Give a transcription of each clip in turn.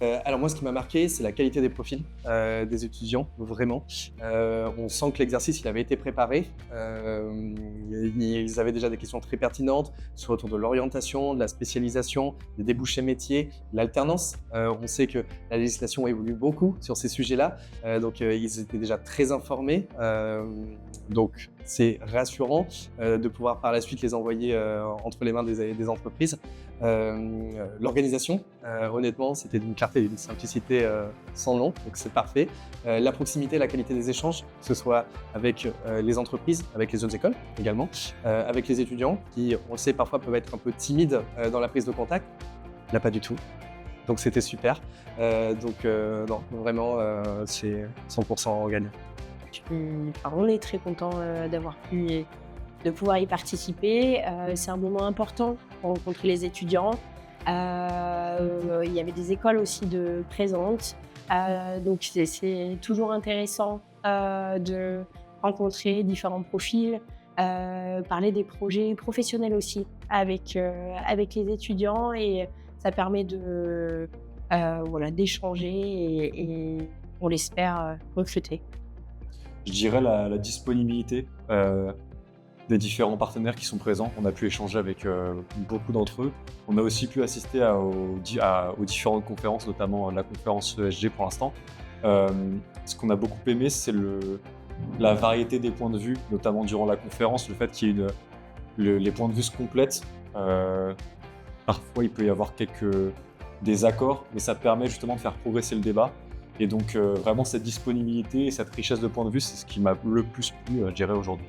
Alors moi, ce qui m'a marqué, c'est la qualité des profils des étudiants, vraiment. On sent que l'exercice, il avait été préparé. Ils avaient déjà des questions très pertinentes sur autour de l'orientation, de la spécialisation, des débouchés métiers, l'alternance. On sait que la législation évolue beaucoup sur ces sujets-là, donc ils étaient déjà très informés. Donc c'est rassurant de pouvoir par la suite les envoyer entre les mains des entreprises. L'organisation, honnêtement, c'était d'une clarté et d'une simplicité sans nom, donc c'est parfait. La proximité, la qualité des échanges, que ce soit avec les entreprises, avec les autres écoles également, avec les étudiants qui, on le sait, parfois peuvent être un peu timides dans la prise de contact. Là, pas du tout. Donc c'était super. Non, vraiment, c'est 100% gagnant. On est très content de pouvoir y participer. C'est un moment important pour rencontrer les étudiants. Il y avait des écoles aussi présentes. Donc c'est toujours intéressant de rencontrer différents profils, parler des projets professionnels aussi avec les étudiants, et ça permet d'échanger et on l'espère recruter. Je dirais la disponibilité des différents partenaires qui sont présents. On a pu échanger avec beaucoup d'entre eux. On a aussi pu assister aux différentes conférences, notamment la conférence ESG pour l'instant. Ce qu'on a beaucoup aimé, c'est la variété des points de vue, notamment durant la conférence, le fait qu'il y ait les points de vue se complètent. Parfois, il peut y avoir quelques désaccords, mais ça permet justement de faire progresser le débat. Et donc, vraiment, cette disponibilité et cette richesse de points de vue, c'est ce qui m'a le plus plu, je dirais, aujourd'hui.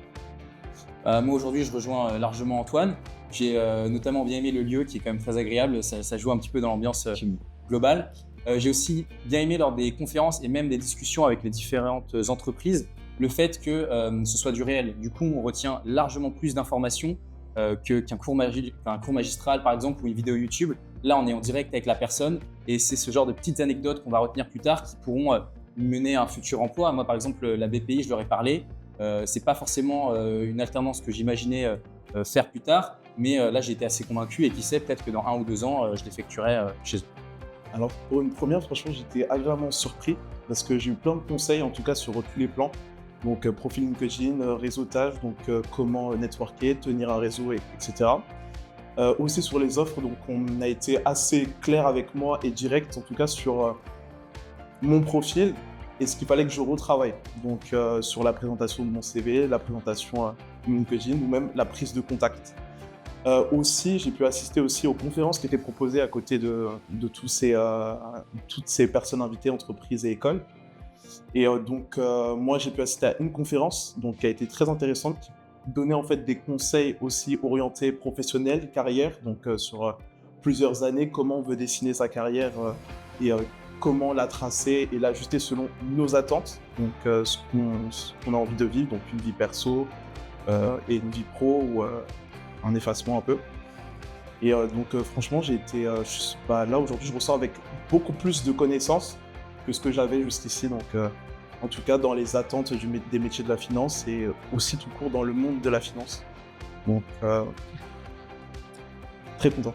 Moi, aujourd'hui, je rejoins largement Antoine. J'ai notamment bien aimé le lieu qui est quand même très agréable. Ça joue un petit peu dans l'ambiance globale. J'ai aussi bien aimé lors des conférences et même des discussions avec les différentes entreprises, le fait que ce soit du réel. Du coup, on retient largement plus d'informations qu'un cours magistral, par exemple, ou une vidéo YouTube. Là, on est en direct avec la personne et c'est ce genre de petites anecdotes qu'on va retenir plus tard qui pourront mener à un futur emploi. Moi, par exemple, la BPI, je leur ai parlé. C'est pas forcément une alternance que j'imaginais faire plus tard, mais là, j'ai été assez convaincu et qui sait, peut-être que dans 1 ou 2 ans, je l'effectuerai chez eux. Alors pour une première, franchement, j'étais agréablement surpris parce que j'ai eu plein de conseils, en tout cas sur tous les plans. Donc profil LinkedIn, réseautage, donc comment networker, tenir un réseau, etc. Aussi sur les offres, donc on a été assez clair avec moi et direct, en tout cas sur mon profil et ce qu'il fallait que je retravaille. Donc sur la présentation de mon CV, la présentation de LinkedIn ou même la prise de contact. Aussi, j'ai pu assister aussi aux conférences qui étaient proposées à côté de toutes ces personnes invitées, entreprises et écoles. Et moi, j'ai pu assister à une conférence qui a été très intéressante, qui donnait en fait des conseils aussi orientés professionnels, carrière, donc sur plusieurs années, comment on veut dessiner sa carrière et comment la tracer et l'ajuster selon nos attentes, donc ce qu'on a envie de vivre, donc une vie perso et une vie pro ou un effacement un peu. Et franchement, j'ai été là aujourd'hui, je ressors avec beaucoup plus de connaissances que ce que j'avais jusqu'ici. Donc en tout cas dans les attentes des métiers de la finance et aussi tout court dans le monde de la finance. Donc très content.